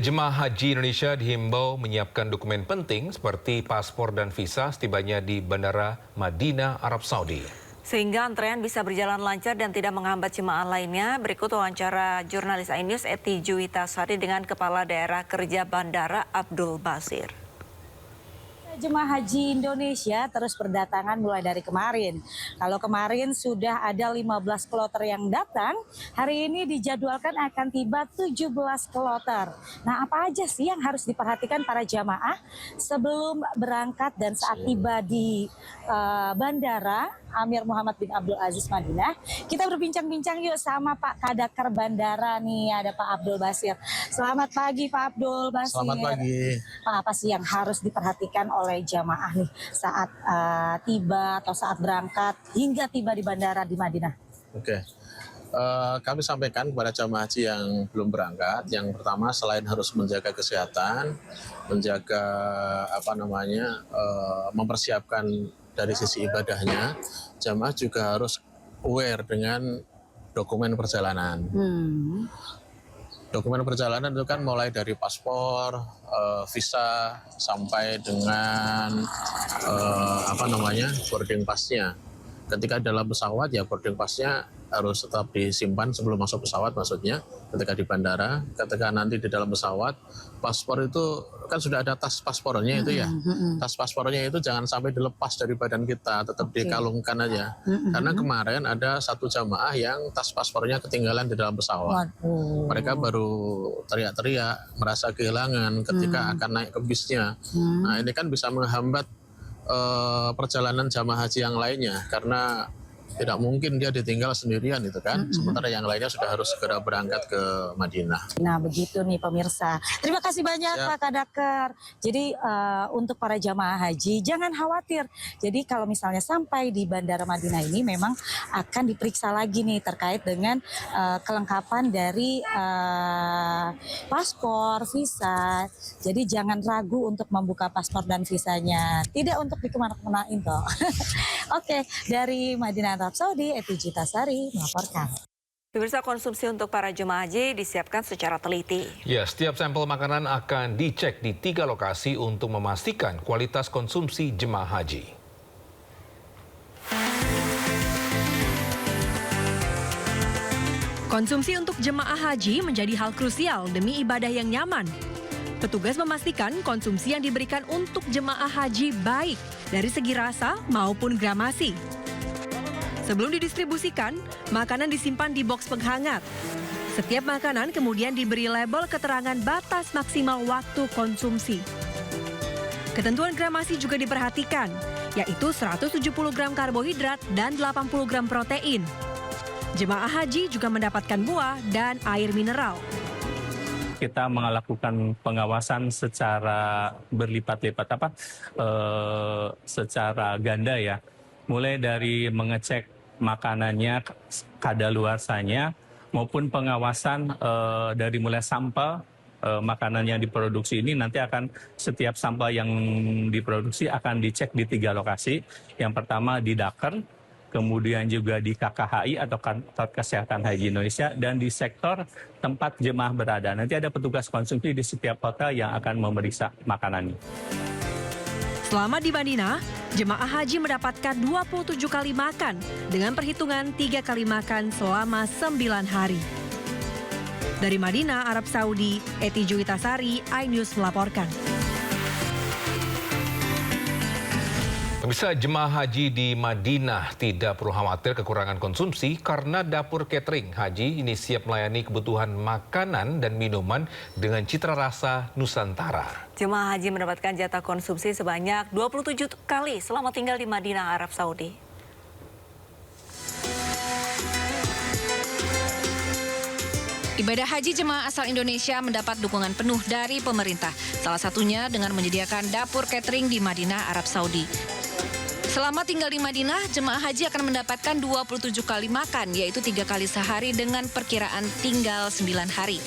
Jemaah haji Indonesia dihimbau menyiapkan dokumen penting seperti paspor dan visa setibanya di Bandara Madinah, Arab Saudi. Sehingga antrean bisa berjalan lancar dan tidak menghambat jemaah lainnya. Berikut wawancara jurnalis iNews Eti Juwitasari dengan Kepala Daerah Kerja Bandara Abdul Basir. Jemaah haji Indonesia terus berdatangan mulai dari kemarin. Kalau kemarin sudah ada 15 kloter yang datang, hari ini dijadwalkan akan tiba 17 kloter. Nah, apa aja sih yang harus diperhatikan para jamaah sebelum berangkat dan saat tiba di Bandara Amir Muhammad bin Abdul Aziz Madinah? Kita berbincang-bincang yuk sama Pak Kadaker Bandara nih, ada Pak Abdul Basir. Selamat pagi Pak Abdul Basir. Selamat pagi. Pak, apa sih yang harus diperhatikan oleh jamaah nih saat tiba atau saat berangkat hingga tiba di bandara di Madinah? Oke, kami sampaikan kepada jamaah haji yang belum berangkat, yang pertama selain harus menjaga kesehatan, menjaga mempersiapkan dari sisi ibadahnya, jamaah juga harus aware dengan dokumen perjalanan. Dokumen perjalanan itu kan mulai dari paspor, visa, sampai dengan boarding pass-nya. Ketika dalam pesawat ya boarding pass-nya harus tetap disimpan sebelum masuk pesawat, maksudnya ketika di bandara. Ketika nanti di dalam pesawat, paspor itu kan sudah ada tas paspornya itu ya. Tas paspornya itu jangan sampai dilepas dari badan kita, tetap dikalungkan aja. Karena kemarin ada satu jamaah yang tas paspornya ketinggalan di dalam pesawat. Mereka baru teriak-teriak, merasa kehilangan ketika akan naik ke bisnya. Nah, ini kan bisa menghambat perjalanan jamaah haji yang lainnya, karena tidak mungkin dia ditinggal sendirian itu kan, sementara yang lainnya sudah harus segera berangkat ke Madinah. Nah begitu nih pemirsa, terima kasih banyak Pak Kadaker. Jadi untuk para jamaah haji jangan khawatir, jadi kalau misalnya sampai di Bandara Madinah ini memang akan diperiksa lagi nih terkait dengan kelengkapan dari paspor, visa. Jadi jangan ragu untuk membuka paspor dan visanya, tidak untuk dikemana-kenain toh. Oke, dari Madinah Arab Saudi, Eti Juwitasari melaporkan. Pemirsa, konsumsi untuk para jemaah haji disiapkan secara teliti. Ya, setiap sampel makanan akan dicek di 3 lokasi untuk memastikan kualitas konsumsi jemaah haji. Konsumsi untuk jemaah haji menjadi hal krusial demi ibadah yang nyaman. Petugas memastikan konsumsi yang diberikan untuk jemaah haji baik dari segi rasa maupun gramasi. Sebelum didistribusikan, makanan disimpan di box penghangat. Setiap makanan kemudian diberi label keterangan batas maksimal waktu konsumsi. Ketentuan gramasi juga diperhatikan, yaitu 170 gram karbohidrat dan 80 gram protein. Jemaah haji juga mendapatkan buah dan air mineral. Kita melakukan pengawasan secara berlipat-lipat secara ganda ya. Mulai dari mengecek makanannya, kadaluarsanya, maupun pengawasan dari mulai sampel makanan yang diproduksi ini nanti akan setiap sampel yang diproduksi akan dicek di 3 lokasi. Yang pertama di Daker, kemudian juga di KKHI atau Kantor Kesehatan Haji Indonesia, dan di sektor tempat jemaah berada. Nanti ada petugas konsumsi di setiap hotel yang akan memeriksa makanannya. Selama di Madinah, jemaah haji mendapatkan 27 kali makan dengan perhitungan 3 kali makan selama 9 hari. Dari Madinah, Arab Saudi, Eti Juwitasari, iNews melaporkan. Pemirsa, jemaah haji di Madinah tidak perlu khawatir kekurangan konsumsi karena dapur catering haji ini siap melayani kebutuhan makanan dan minuman dengan cita rasa Nusantara. Jemaah haji mendapatkan jatah konsumsi sebanyak 27 kali selama tinggal di Madinah, Arab Saudi. Ibadah haji jemaah asal Indonesia mendapat dukungan penuh dari pemerintah. Salah satunya dengan menyediakan dapur catering di Madinah, Arab Saudi. Selama tinggal di Madinah, jemaah haji akan mendapatkan 27 kali makan, yaitu 3 kali sehari dengan perkiraan tinggal 9 hari.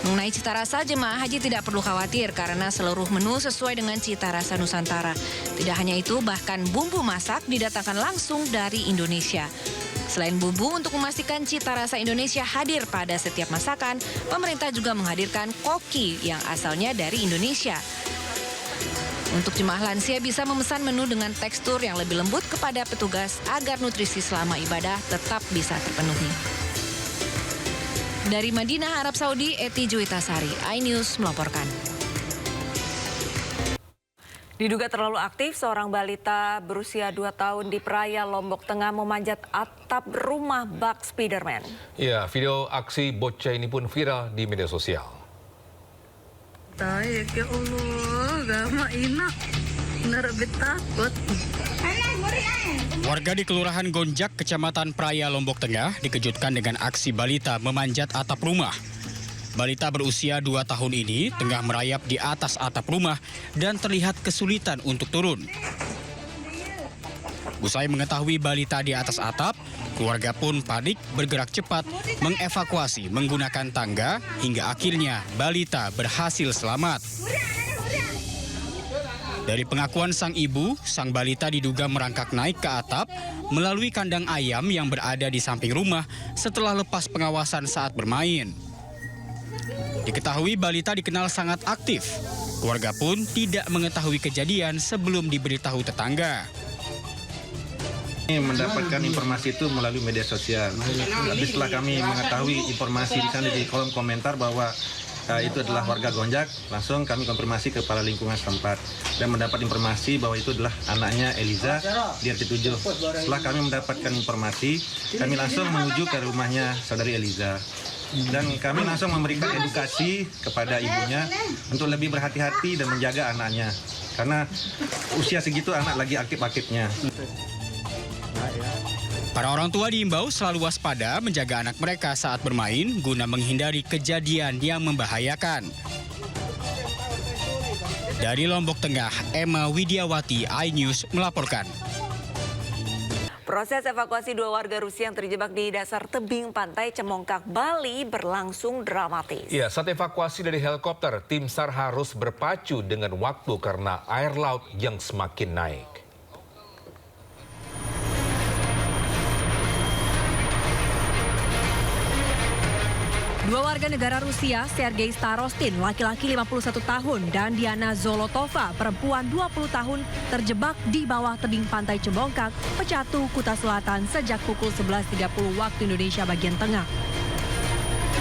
Mengenai cita rasa, jemaah haji tidak perlu khawatir karena seluruh menu sesuai dengan cita rasa Nusantara. Tidak hanya itu, bahkan bumbu masak didatangkan langsung dari Indonesia. Selain bumbu untuk memastikan cita rasa Indonesia hadir pada setiap masakan, pemerintah juga menghadirkan koki yang asalnya dari Indonesia. Untuk jemaah lansia bisa memesan menu dengan tekstur yang lebih lembut kepada petugas agar nutrisi selama ibadah tetap bisa terpenuhi. Dari Madinah, Arab Saudi, Eti Juwitasari, iNews melaporkan. Diduga terlalu aktif, seorang balita berusia 2 tahun di Praia, Lombok Tengah memanjat atap rumah bak Spiderman. Ya, video aksi bocah ini pun viral di media sosial. Ya Allah, gama inak, takut. Warga di Kelurahan Gonjak, Kecamatan Praia, Lombok Tengah dikejutkan dengan aksi balita memanjat atap rumah. Balita berusia 2 tahun ini tengah merayap di atas atap rumah dan terlihat kesulitan untuk turun. Usai mengetahui balita di atas atap, keluarga pun panik bergerak cepat mengevakuasi menggunakan tangga hingga akhirnya balita berhasil selamat. Dari pengakuan sang ibu, sang balita diduga merangkak naik ke atap melalui kandang ayam yang berada di samping rumah setelah lepas pengawasan saat bermain. Diketahui balita dikenal sangat aktif. Keluarga pun tidak mengetahui kejadian sebelum diberitahu tetangga. Mendapatkan informasi itu melalui media sosial. Tapi setelah kami mengetahui informasi di sana di kolom komentar bahwa itu adalah warga Gonjak, langsung kami konfirmasi ke kepala lingkungan setempat dan mendapat informasi bahwa itu adalah anaknya Eliza di RT 7. Setelah kami mendapatkan informasi, kami langsung menuju ke rumahnya saudari Eliza. Dan kami langsung memberikan edukasi kepada ibunya untuk lebih berhati-hati dan menjaga anaknya. Karena usia segitu anak lagi aktif-aktifnya. Para orang tua diimbau selalu waspada menjaga anak mereka saat bermain guna menghindari kejadian yang membahayakan. Dari Lombok Tengah, Emma Widiawati, iNews melaporkan. Proses evakuasi 2 warga Rusia yang terjebak di dasar tebing pantai Cemongkak, Bali berlangsung dramatis. Ya, saat evakuasi dari helikopter, tim SAR harus berpacu dengan waktu karena air laut yang semakin naik. Dua warga negara Rusia, Sergei Starostin, laki-laki 51 tahun, dan Diana Zolotova, perempuan 20 tahun, terjebak di bawah tebing pantai Cemongkak, Pecatu, Kuta Selatan sejak pukul 11.30 waktu Indonesia bagian tengah.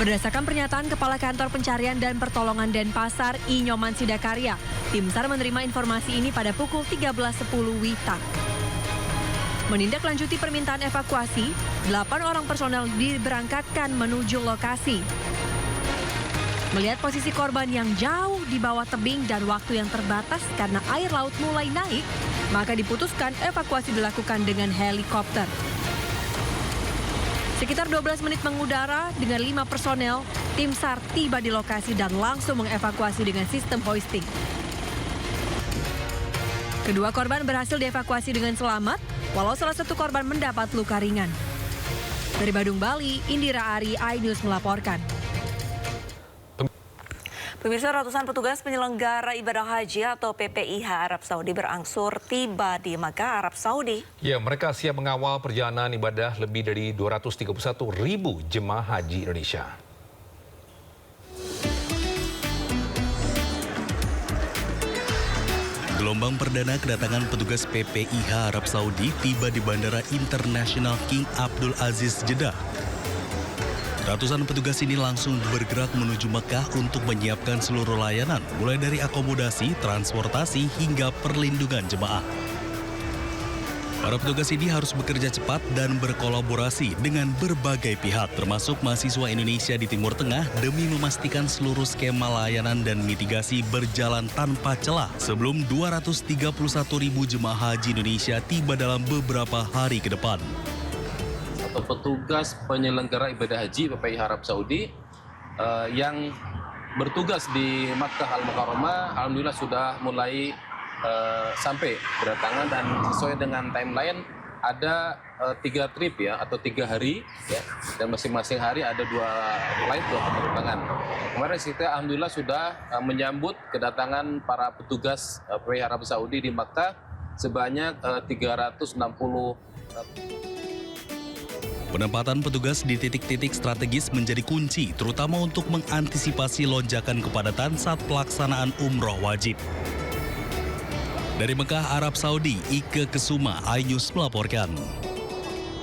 Berdasarkan pernyataan Kepala Kantor Pencarian dan Pertolongan Denpasar, I. Nyoman Sidakarya, tim SAR menerima informasi ini pada pukul 13.10 WITA. Menindaklanjuti permintaan evakuasi, 8 orang personel diberangkatkan menuju lokasi. Melihat posisi korban yang jauh di bawah tebing dan waktu yang terbatas karena air laut mulai naik, maka diputuskan evakuasi dilakukan dengan helikopter. Sekitar 12 menit mengudara dengan 5 personel, tim SAR tiba di lokasi dan langsung mengevakuasi dengan sistem hoisting. Kedua korban berhasil dievakuasi dengan selamat, walau salah satu korban mendapat luka ringan. Dari Badung, Bali, Indira Ari, iNews melaporkan. Pemirsa, ratusan petugas penyelenggara ibadah haji atau PPIH Arab Saudi berangsur tiba di Makkah, Arab Saudi. Ya, mereka siap mengawal perjalanan ibadah lebih dari 231.000 jemaah haji Indonesia. Gelombang perdana kedatangan petugas PPIH Arab Saudi tiba di Bandara Internasional King Abdul Aziz, Jeddah. Ratusan petugas ini langsung bergerak menuju Mekah untuk menyiapkan seluruh layanan, mulai dari akomodasi, transportasi, hingga perlindungan jemaah. Para petugas ini harus bekerja cepat dan berkolaborasi dengan berbagai pihak, termasuk mahasiswa Indonesia di Timur Tengah, demi memastikan seluruh skema layanan dan mitigasi berjalan tanpa celah sebelum 231.000 jemaah haji Indonesia tiba dalam beberapa hari ke depan. Atau petugas penyelenggara ibadah haji PPIH Arab Saudi yang bertugas di Makkah Al-Mukarramah, alhamdulillah sudah mulai sampai berdatangan, dan sesuai dengan timeline ada 3 trip ya, atau 3 hari ya, dan masing-masing hari ada 2 flight, 2 penerbangan. Kemarin kita alhamdulillah sudah menyambut kedatangan para petugas PPIH Arab Saudi di Makkah sebanyak 360. Penempatan petugas di titik-titik strategis menjadi kunci, terutama untuk mengantisipasi lonjakan kepadatan saat pelaksanaan umroh wajib. Dari Mekah, Arab Saudi, Ike Kesuma, iNews melaporkan.